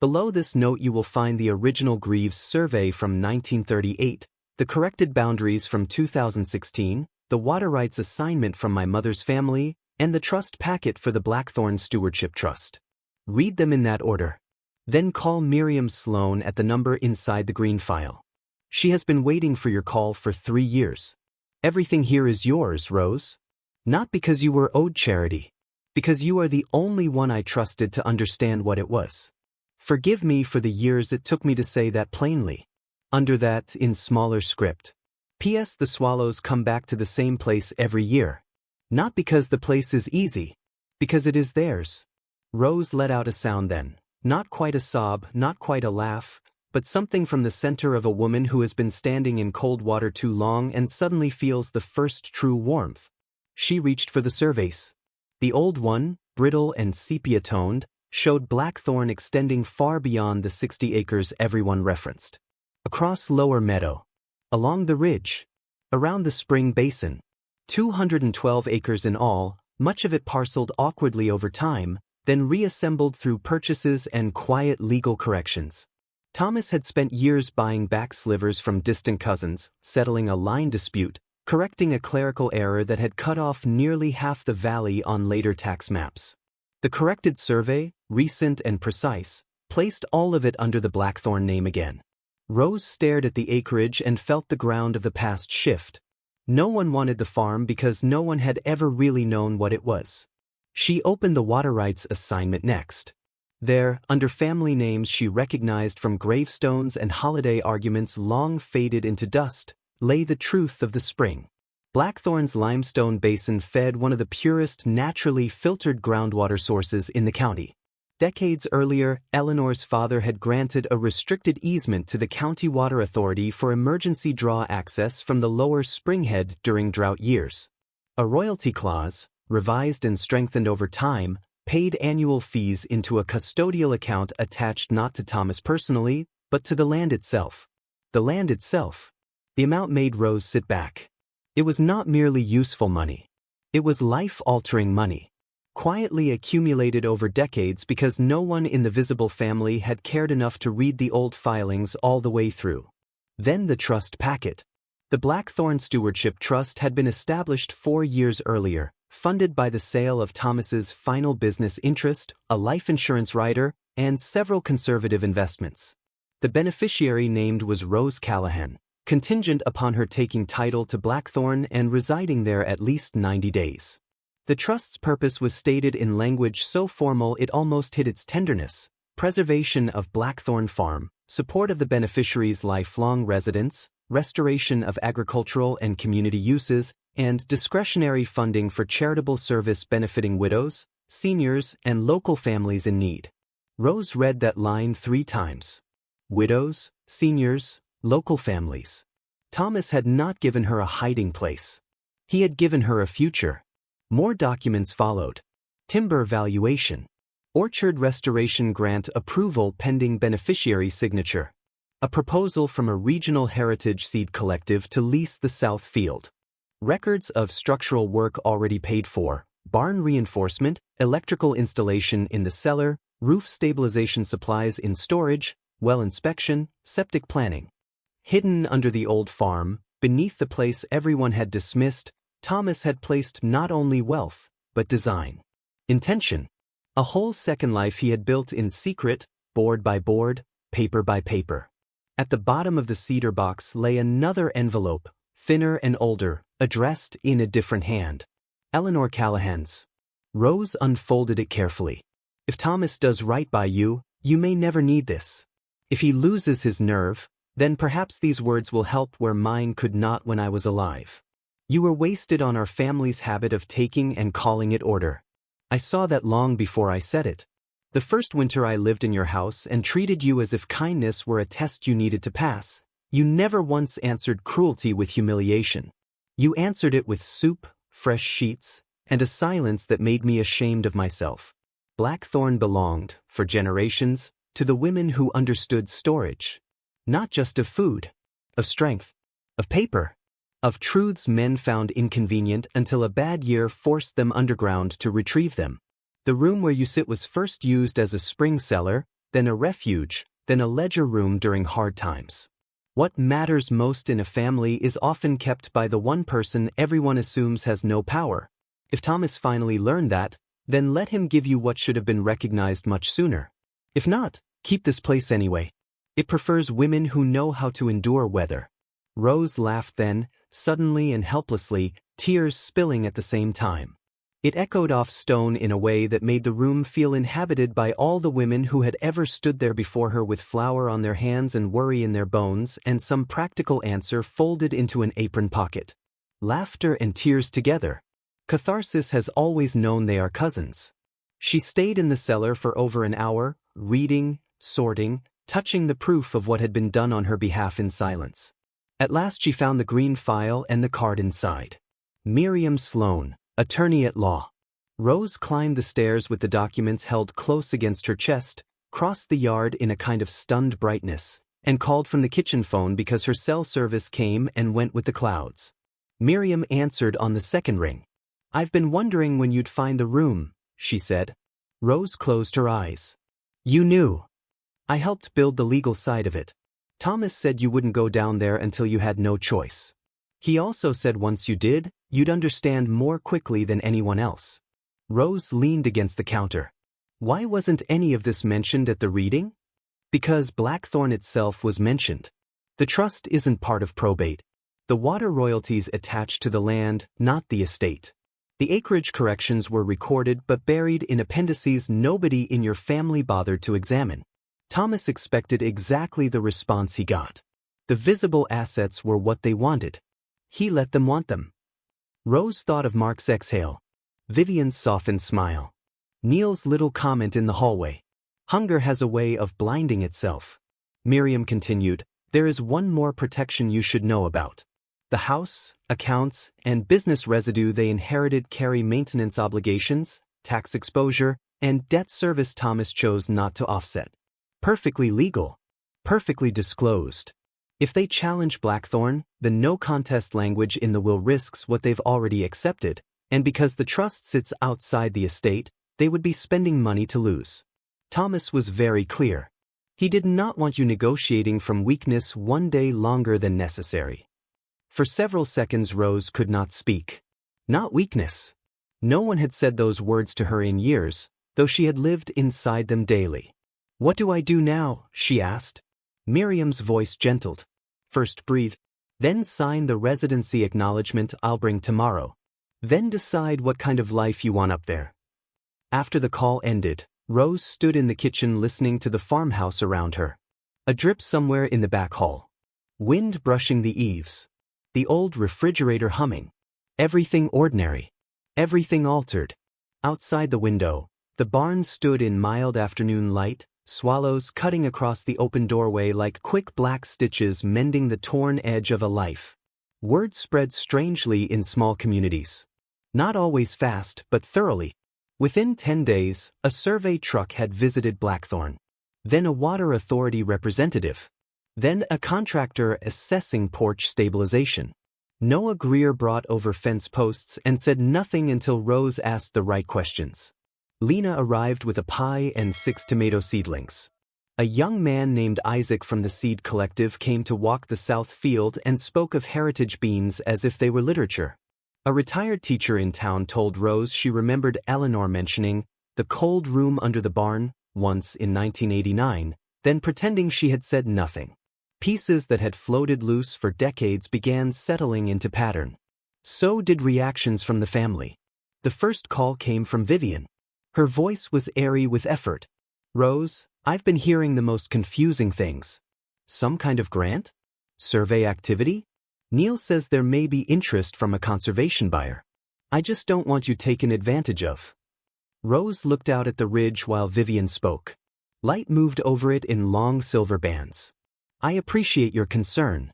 Below this note you will find the original Greaves survey from 1938, the corrected boundaries from 2016, the water rights assignment from my mother's family, and the trust packet for the Blackthorn Stewardship Trust. Read them in that order. Then call Miriam Sloan at the number inside the green file. She has been waiting for your call for 3 years. Everything here is yours, Rose. Not because you were owed charity. Because you are the only one I trusted to understand what it was. Forgive me for the years it took me to say that plainly. Under that, in smaller script. P.S. The swallows come back to the same place every year. Not because the place is easy. Because it is theirs. Rose let out a sound then. Not quite a sob, not quite a laugh, but something from the center of a woman who has been standing in cold water too long and suddenly feels the first true warmth. She reached for the surveys. The old one, brittle and sepia-toned, showed Blackthorn extending far beyond the 60 acres everyone referenced. Across Lower Meadow. Along the ridge. Around the spring basin. 212 acres in all, much of it parceled awkwardly over time, then reassembled through purchases and quiet legal corrections. Thomas had spent years buying back slivers from distant cousins, settling a line dispute, correcting a clerical error that had cut off nearly half the valley on later tax maps. The corrected survey, recent and precise, placed all of it under the Blackthorn name again. Rose stared at the acreage and felt the ground of the past shift. No one wanted the farm because no one had ever really known what it was. She opened the water rights assignment next. There, under family names she recognized from gravestones and holiday arguments long faded into dust, lay the truth of the spring. Blackthorn's limestone basin fed one of the purest naturally filtered groundwater sources in the county. Decades earlier, Eleanor's father had granted a restricted easement to the county water authority for emergency draw access from the lower springhead during drought years. A royalty clause, revised and strengthened over time, paid annual fees into a custodial account attached not to Thomas personally, but to the land itself. The land itself. The amount made Rose sit back. It was not merely useful money. It was life-altering money, quietly accumulated over decades because no one in the Visible family had cared enough to read the old filings all the way through. Then the trust packet. The Blackthorn Stewardship Trust had been established 4 years earlier, funded by the sale of Thomas's final business interest, a life insurance rider, and several conservative investments. The beneficiary named was Rose Callahan, contingent upon her taking title to Blackthorn and residing there at least 90 days. The trust's purpose was stated in language so formal it almost hid its tenderness: preservation of Blackthorn Farm, support of the beneficiary's lifelong residence, restoration of agricultural and community uses, and discretionary funding for charitable service benefiting widows, seniors, and local families in need. Rose read that line 3 times. Widows, seniors, local families. Thomas had not given her a hiding place. He had given her a future. More documents followed. Timber valuation. Orchard restoration grant approval pending beneficiary signature. A proposal from a regional heritage seed collective to lease the south field. Records of structural work already paid for, barn reinforcement, electrical installation in the cellar, roof stabilization supplies in storage, well inspection, septic planning. Hidden under the old farm, beneath the place everyone had dismissed, Thomas had placed not only wealth, but design. Intention. A whole second life he had built in secret, board by board, paper by paper. At the bottom of the cedar box lay another envelope, thinner and older, addressed in a different hand. Eleanor Callahan's. Rose unfolded it carefully. If Thomas does right by you, you may never need this. If he loses his nerve, then perhaps these words will help where mine could not when I was alive. You were wasted on our family's habit of taking and calling it order. I saw that long before I said it. The first winter I lived in your house and treated you as if kindness were a test you needed to pass, you never once answered cruelty with humiliation. You answered it with soup, fresh sheets, and a silence that made me ashamed of myself. Blackthorn belonged, for generations, to the women who understood storage. Not just of food, of strength, of paper, of truths men found inconvenient until a bad year forced them underground to retrieve them. The room where you sit was first used as a spring cellar, then a refuge, then a ledger room during hard times. What matters most in a family is often kept by the one person everyone assumes has no power. If Thomas finally learned that, then let him give you what should have been recognized much sooner. If not, keep this place anyway. It prefers women who know how to endure weather. Rose laughed then, suddenly and helplessly, tears spilling at the same time. It echoed off stone in a way that made the room feel inhabited by all the women who had ever stood there before her with flour on their hands and worry in their bones and some practical answer folded into an apron pocket. Laughter and tears together. Catharsis has always known they are cousins. She stayed in the cellar for over an hour, reading, sorting, touching the proof of what had been done on her behalf in silence. At last she found the green file and the card inside. Miriam Sloan, attorney at law. Rose climbed the stairs with the documents held close against her chest, crossed the yard in a kind of stunned brightness, and called from the kitchen phone because her cell service came and went with the clouds. Miriam answered on the second ring. "I've been wondering when you'd find the room," she said. Rose closed her eyes. "You knew. I helped build the legal side of it. Thomas said you wouldn't go down there until you had no choice. He also said once you did, you'd understand more quickly than anyone else." Rose leaned against the counter. Why wasn't any of this mentioned at the reading? Because Blackthorn itself was mentioned. The trust isn't part of probate. The water royalties attach to the land, not the estate. The acreage corrections were recorded but buried in appendices nobody in your family bothered to examine. Thomas expected exactly the response he got. The visible assets were what they wanted. He let them want them. Rose thought of Mark's exhale. Vivian's softened smile. Neil's little comment in the hallway. Hunger has a way of blinding itself. Miriam continued, there is one more protection you should know about. The house, accounts, and business residue they inherited carry maintenance obligations, tax exposure, and debt service Thomas chose not to offset. Perfectly legal. Perfectly disclosed. If they challenge Blackthorn, the no-contest language in the will risks what they've already accepted, and because the trust sits outside the estate, they would be spending money to lose. Thomas was very clear. He did not want you negotiating from weakness one day longer than necessary. For several seconds Rose could not speak. Not weakness. No one had said those words to her in years, though she had lived inside them daily. What do I do now? She asked. Miriam's voice gentled. First breathe. Then sign the residency acknowledgement I'll bring tomorrow. Then decide what kind of life you want up there. After the call ended, Rose stood in the kitchen listening to the farmhouse around her. A drip somewhere in the back hall. Wind brushing the eaves. The old refrigerator humming. Everything ordinary. Everything altered. Outside the window, the barn stood in mild afternoon light, swallows cutting across the open doorway like quick black stitches mending the torn edge of a life. Word spread strangely in small communities. Not always fast, but thoroughly. Within 10 days, a survey truck had visited Blackthorn. Then a water authority representative. Then a contractor assessing porch stabilization. Noah Greer brought over fence posts and said nothing until Rose asked the right questions. Lena arrived with a pie and 6 tomato seedlings. A young man named Isaac from the Seed Collective came to walk the south field and spoke of heritage beans as if they were literature. A retired teacher in town told Rose she remembered Eleanor mentioning the cold room under the barn once in 1989, then pretending she had said nothing. Pieces that had floated loose for decades began settling into pattern. So did reactions from the family. The first call came from Vivian. Her voice was airy with effort. Rose, I've been hearing the most confusing things. Some kind of grant? Survey activity? Neil says there may be interest from a conservation buyer. I just don't want you taken advantage of. Rose looked out at the ridge while Vivian spoke. Light moved over it in long silver bands. I appreciate your concern.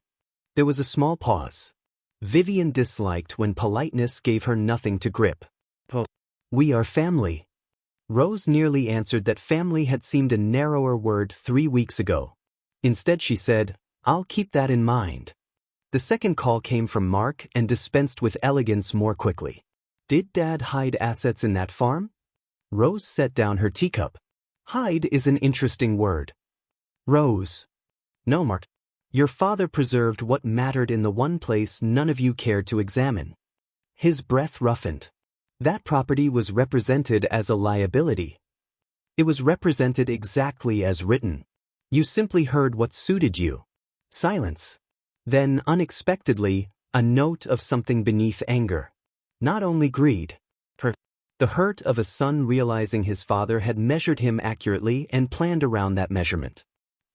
There was a small pause. Vivian disliked when politeness gave her nothing to grip. We are family. Rose nearly answered that family had seemed a narrower word 3 weeks ago. Instead she said, I'll keep that in mind. The second call came from Mark and dispensed with elegance more quickly. Did Dad hide assets in that farm? Rose set down her teacup. Hide is an interesting word. Rose. No, Mark. Your father preserved what mattered in the one place none of you cared to examine. His breath roughened. That property was represented as a liability. It was represented exactly as written. You simply heard what suited you. Silence. Then, unexpectedly, a note of something beneath anger. Not only greed. The hurt of a son realizing his father had measured him accurately and planned around that measurement.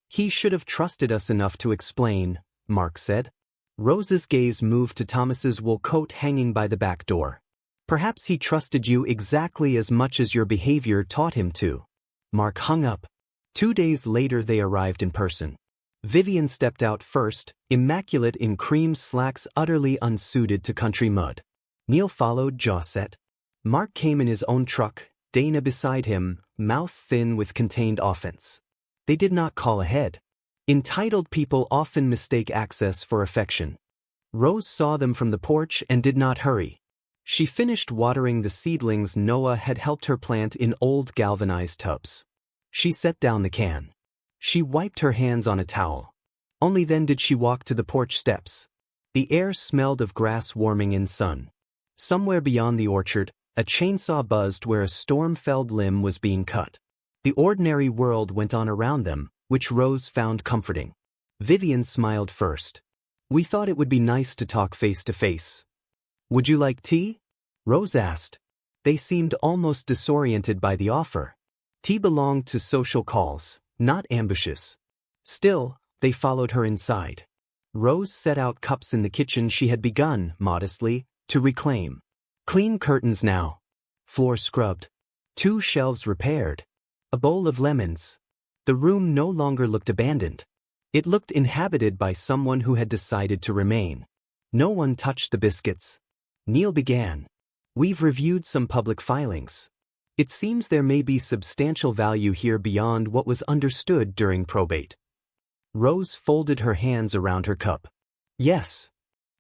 He should have trusted us enough to explain, Mark said. Rose's gaze moved to Thomas's wool coat hanging by the back door. Perhaps he trusted you exactly as much as your behavior taught him to. Mark hung up. 2 days later they arrived in person. Vivian stepped out first, immaculate in cream slacks utterly unsuited to country mud. Neil followed, jaw set. Mark came in his own truck, Dana beside him, mouth thin with contained offense. They did not call ahead. Entitled people often mistake access for affection. Rose saw them from the porch and did not hurry. She finished watering the seedlings Noah had helped her plant in old galvanized tubs. She set down the can. She wiped her hands on a towel. Only then did she walk to the porch steps. The air smelled of grass warming in sun. Somewhere beyond the orchard, a chainsaw buzzed where a storm-felled limb was being cut. The ordinary world went on around them, which Rose found comforting. Vivian smiled first. We thought it would be nice to talk face to face. Would you like tea? Rose asked. They seemed almost disoriented by the offer. Tea belonged to social calls, not ambushes. Still, they followed her inside. Rose set out cups in the kitchen she had begun, modestly, to reclaim. Clean curtains now. Floor scrubbed. 2 shelves repaired. A bowl of lemons. The room no longer looked abandoned. It looked inhabited by someone who had decided to remain. No one touched the biscuits. Neil began. We've reviewed some public filings. It seems there may be substantial value here beyond what was understood during probate. Rose folded her hands around her cup. Yes.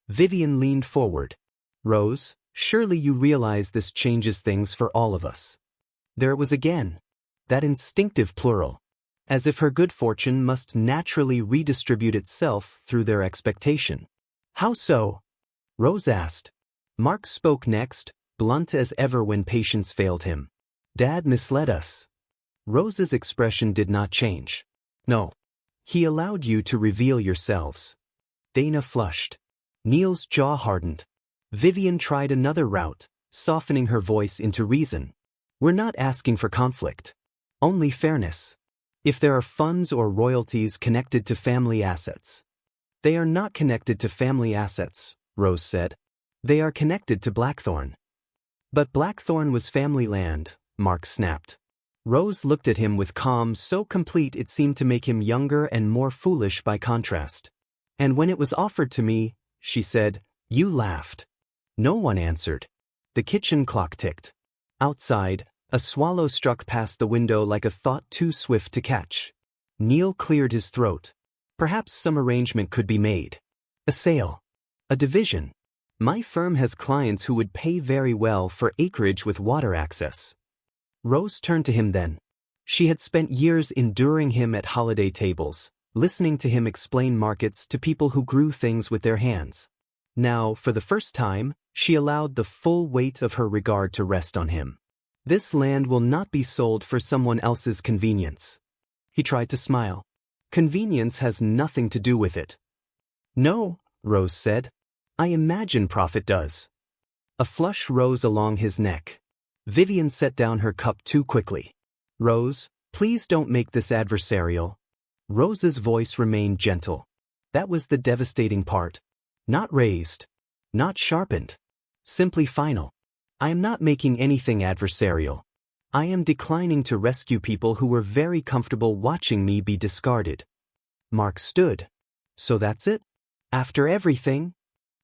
Vivian leaned forward. Rose, surely you realize this changes things for all of us. There it was again. That instinctive plural. As if her good fortune must naturally redistribute itself through their expectation. How so? Rose asked. Mark spoke next, blunt as ever when patience failed him. Dad misled us. Rose's expression did not change. No. He allowed you to reveal yourselves. Dana flushed. Neil's jaw hardened. Vivian tried another route, softening her voice into reason. We're not asking for conflict. Only fairness. If there are funds or royalties connected to family assets. They are not connected to family assets, Rose said. They are connected to Blackthorn. But Blackthorn was family land, Mark snapped. Rose looked at him with calm so complete it seemed to make him younger and more foolish by contrast. And when it was offered to me, she said, you laughed. No one answered. The kitchen clock ticked. Outside, a swallow struck past the window like a thought too swift to catch. Neil cleared his throat. Perhaps some arrangement could be made. A sale. A division. My firm has clients who would pay very well for acreage with water access. Rose turned to him then. She had spent years enduring him at holiday tables, listening to him explain markets to people who grew things with their hands. Now, for the first time, she allowed the full weight of her regard to rest on him. This land will not be sold for someone else's convenience. He tried to smile. Convenience has nothing to do with it. No, Rose said. I imagine profit does. A flush rose along his neck. Vivian set down her cup too quickly. Rose, please don't make this adversarial. Rose's voice remained gentle. That was the devastating part. Not raised. Not sharpened. Simply final. I am not making anything adversarial. I am declining to rescue people who were very comfortable watching me be discarded. Mark stood. So that's it? After everything?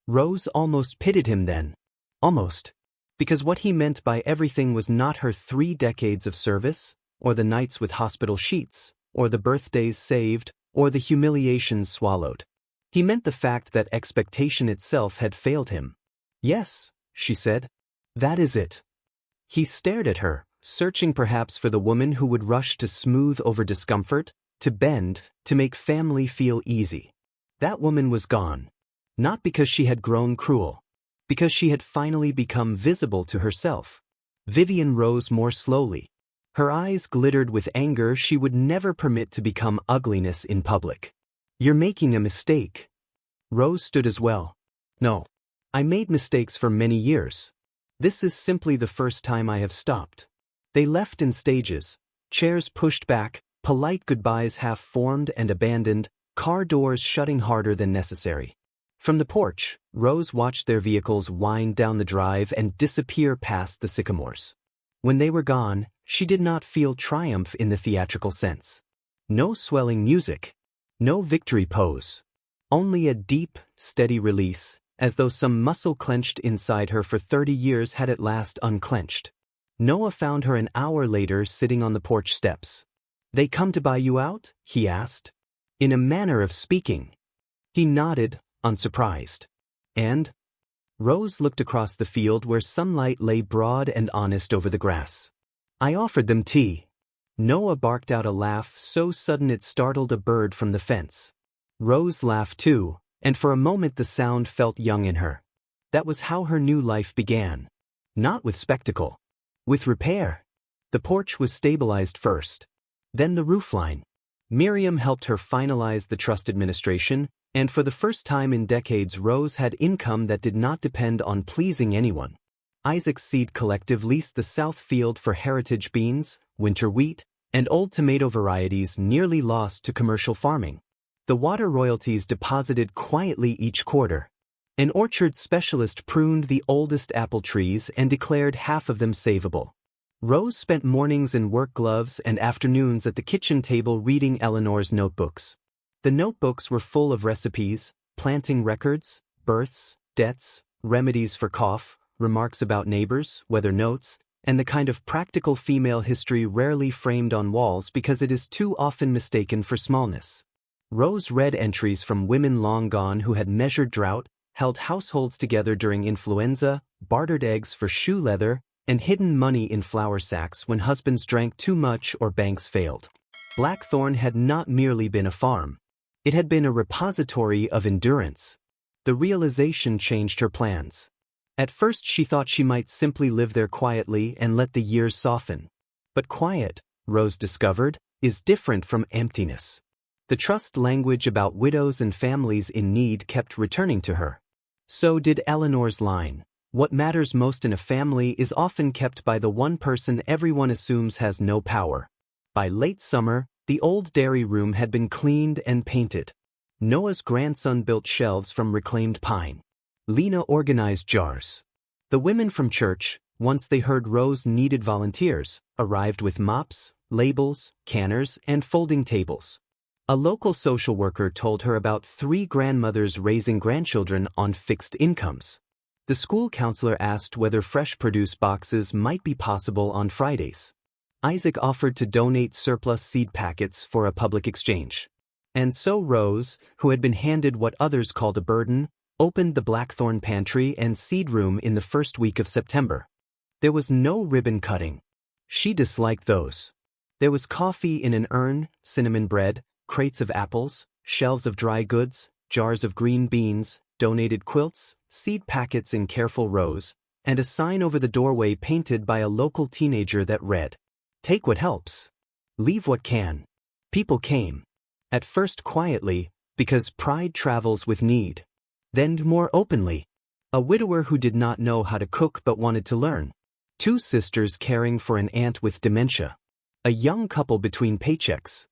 Rose almost pitied him then. Almost. Because what he meant by everything was not her 3 decades of service, or the nights with hospital sheets, or the birthdays saved, or the humiliations swallowed. He meant the fact that expectation itself had failed him. Yes, she said. That is it. He stared at her, searching perhaps for the woman who would rush to smooth over discomfort, to bend, to make family feel easy. That woman was gone. Not because she had grown cruel. Because she had finally become visible to herself. Vivian rose more slowly. Her eyes glittered with anger she would never permit to become ugliness in public. You're making a mistake. Rose stood as well. No. I made mistakes for many years. This is simply the first time I have stopped. They left in stages. Chairs pushed back, polite goodbyes half-formed and abandoned, car doors shutting harder than necessary. From the porch, Rose watched their vehicles wind down the drive and disappear past the sycamores. When they were gone, she did not feel triumph in the theatrical sense. No swelling music. No victory pose. Only a deep, steady release, as though some muscle clenched inside her for 30 years had at last unclenched. Noah found her an hour later sitting on the porch steps. They come to buy you out? He asked. In a manner of speaking. He nodded, unsurprised. And? Rose looked across the field where sunlight lay broad and honest over the grass. I offered them tea. Noah barked out a laugh so sudden it startled a bird from the fence. Rose laughed too, and for a moment the sound felt young in her. That was how her new life began. Not with spectacle. With repair. The porch was stabilized first. Then the roofline. Miriam helped her finalize the trust administration, and for the first time in decades Rose had income that did not depend on pleasing anyone. Isaac's Seed Collective leased the south field for heritage beans, winter wheat, and old tomato varieties nearly lost to commercial farming. The water royalties deposited quietly each quarter. An orchard specialist pruned the oldest apple trees and declared half of them savable. Rose spent mornings in work gloves and afternoons at the kitchen table reading Eleanor's notebooks. The notebooks were full of recipes, planting records, births, deaths, remedies for cough, remarks about neighbors, weather notes, and the kind of practical female history rarely framed on walls because it is too often mistaken for smallness. Rose read entries from women long gone who had measured drought, held households together during influenza, bartered eggs for shoe leather, and hidden money in flour sacks when husbands drank too much or banks failed. Blackthorn had not merely been a farm. It had been a repository of endurance. The realization changed her plans. At first she thought she might simply live there quietly and let the years soften. But quiet, Rose discovered, is different from emptiness. The trust language about widows and families in need kept returning to her. So did Eleanor's line. What matters most in a family is often kept by the one person everyone assumes has no power. By late summer, the old dairy room had been cleaned and painted. Noah's grandson built shelves from reclaimed pine. Lena organized jars. The women from church, once they heard Rose needed volunteers, arrived with mops, labels, canners, and folding tables. A local social worker told her about 3 grandmothers raising grandchildren on fixed incomes. The school counselor asked whether fresh produce boxes might be possible on Fridays. Isaac offered to donate surplus seed packets for a public exchange. And so Rose, who had been handed what others called a burden, opened the Blackthorn pantry and seed room in the first week of September. There was no ribbon cutting. She disliked those. There was coffee in an urn, cinnamon bread, crates of apples, shelves of dry goods, jars of green beans, donated quilts, seed packets in careful rows, and a sign over the doorway painted by a local teenager that read, "Take what helps. Leave what can." People came. At first quietly, because pride travels with need. Then more openly. A widower who did not know how to cook but wanted to learn. 2 sisters caring for an aunt with dementia. A young couple between paychecks.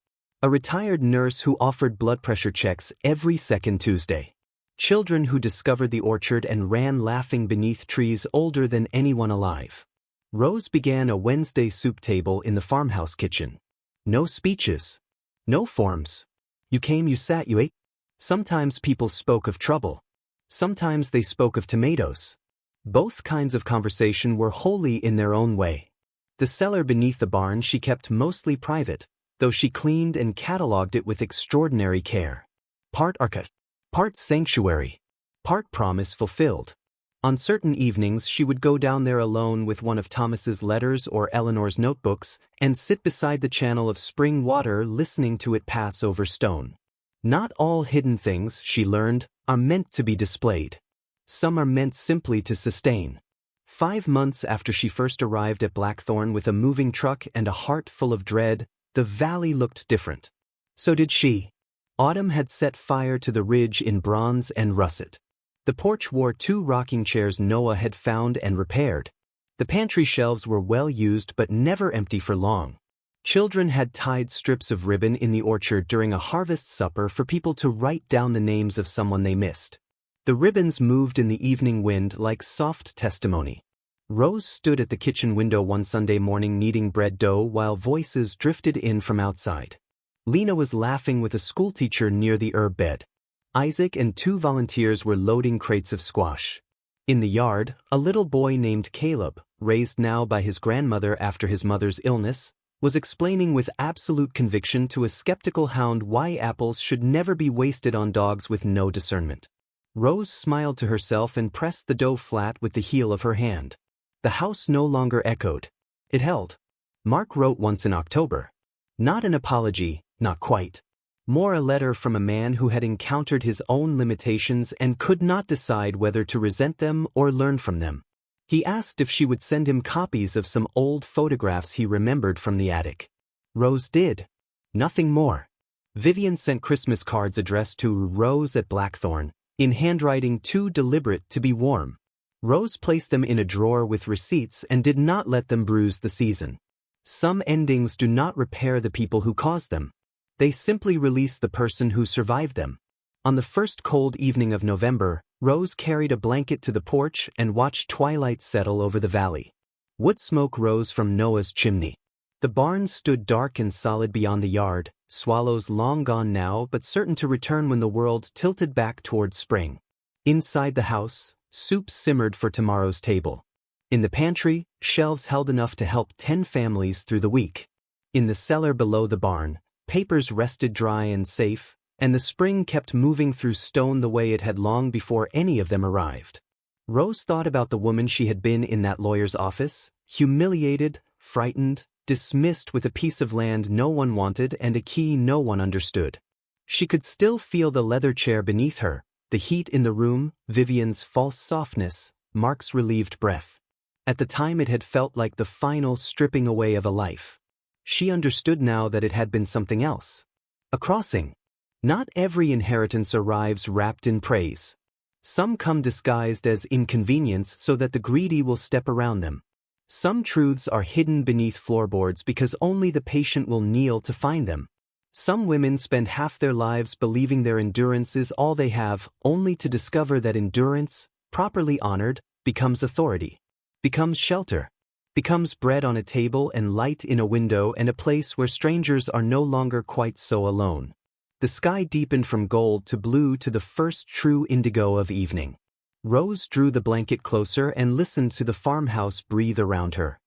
A retired nurse who offered blood pressure checks every second Tuesday. Children who discovered the orchard and ran laughing beneath trees older than anyone alive. Rose began a Wednesday soup table in the farmhouse kitchen. No speeches. No forms. You came, you sat, you ate. Sometimes people spoke of trouble. Sometimes they spoke of tomatoes. Both kinds of conversation were holy in their own way. The cellar beneath the barn she kept mostly private, though she cleaned and cataloged it with extraordinary care. Part archive, part sanctuary, part promise fulfilled. On certain evenings she would go down there alone with one of Thomas's letters or Eleanor's notebooks and sit beside the channel of spring water listening to it pass over stone. Not all hidden things, she learned, are meant to be displayed. Some are meant simply to sustain. 5 months after she first arrived at Blackthorn with a moving truck and a heart full of dread, the valley looked different. So did she. Autumn had set fire to the ridge in bronze and russet. The porch wore 2 rocking chairs Noah had found and repaired. The pantry shelves were well used but never empty for long. Children had tied strips of ribbon in the orchard during a harvest supper for people to write down the names of someone they missed. The ribbons moved in the evening wind like soft testimony. Rose stood at the kitchen window one Sunday morning kneading bread dough while voices drifted in from outside. Lena was laughing with a schoolteacher near the herb bed. Isaac and 2 volunteers were loading crates of squash. In the yard, a little boy named Caleb, raised now by his grandmother after his mother's illness, was explaining with absolute conviction to a skeptical hound why apples should never be wasted on dogs with no discernment. Rose smiled to herself and pressed the dough flat with the heel of her hand. The house no longer echoed. It held. Mark wrote once in October. Not an apology, not quite. More a letter from a man who had encountered his own limitations and could not decide whether to resent them or learn from them. He asked if she would send him copies of some old photographs he remembered from the attic. Rose did. Nothing more. Vivian sent Christmas cards addressed to Rose at Blackthorn, in handwriting too deliberate to be warm. Rose placed them in a drawer with receipts and did not let them bruise the season. Some endings do not repair the people who caused them. They simply release the person who survived them. On the first cold evening of November, Rose carried a blanket to the porch and watched twilight settle over the valley. Wood smoke rose from Noah's chimney. The barn stood dark and solid beyond the yard, swallows long gone now but certain to return when the world tilted back toward spring. Inside the house, soup simmered for tomorrow's table. In the pantry, shelves held enough to help 10 families through the week. In the cellar below the barn, papers rested dry and safe, and the spring kept moving through stone the way it had long before any of them arrived. Rose thought about the woman she had been in that lawyer's office, humiliated, frightened, dismissed with a piece of land no one wanted and a key no one understood. She could still feel the leather chair beneath her, the heat in the room, Vivian's false softness, Mark's relieved breath. At the time it had felt like the final stripping away of a life. She understood now that it had been something else. A crossing. Not every inheritance arrives wrapped in praise. Some come disguised as inconvenience so that the greedy will step around them. Some truths are hidden beneath floorboards because only the patient will kneel to find them. Some women spend half their lives believing their endurance is all they have, only to discover that endurance, properly honored, becomes authority, becomes shelter, becomes bread on a table and light in a window and a place where strangers are no longer quite so alone. The sky deepened from gold to blue to the first true indigo of evening. Rose drew the blanket closer and listened to the farmhouse breathe around her.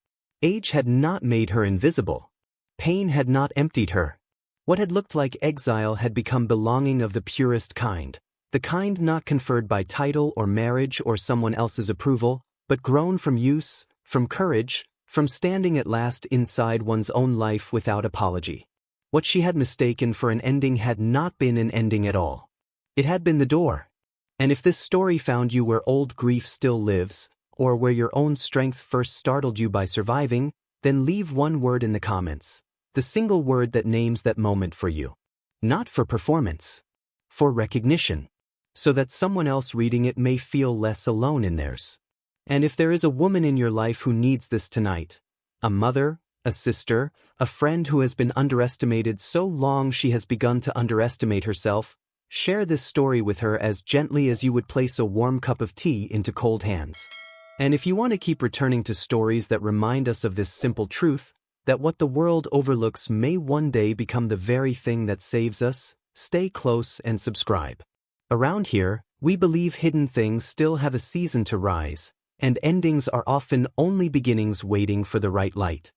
Age had not made her invisible. Pain had not emptied her. What had looked like exile had become belonging of the purest kind, the kind not conferred by title or marriage or someone else's approval, but grown from use, from courage, from standing at last inside one's own life without apology. What she had mistaken for an ending had not been an ending at all. It had been the door. And if this story found you where old grief still lives, or where your own strength first startled you by surviving, then leave one word in the comments. The single word that names that moment for you. Not for performance. For recognition. So that someone else reading it may feel less alone in theirs. And if there is a woman in your life who needs this tonight, a mother, a sister, a friend who has been underestimated so long she has begun to underestimate herself, share this story with her as gently as you would place a warm cup of tea into cold hands. And if you want to keep returning to stories that remind us of this simple truth, that what the world overlooks may one day become the very thing that saves us, stay close and subscribe. Around here, we believe hidden things still have a season to rise, and endings are often only beginnings waiting for the right light.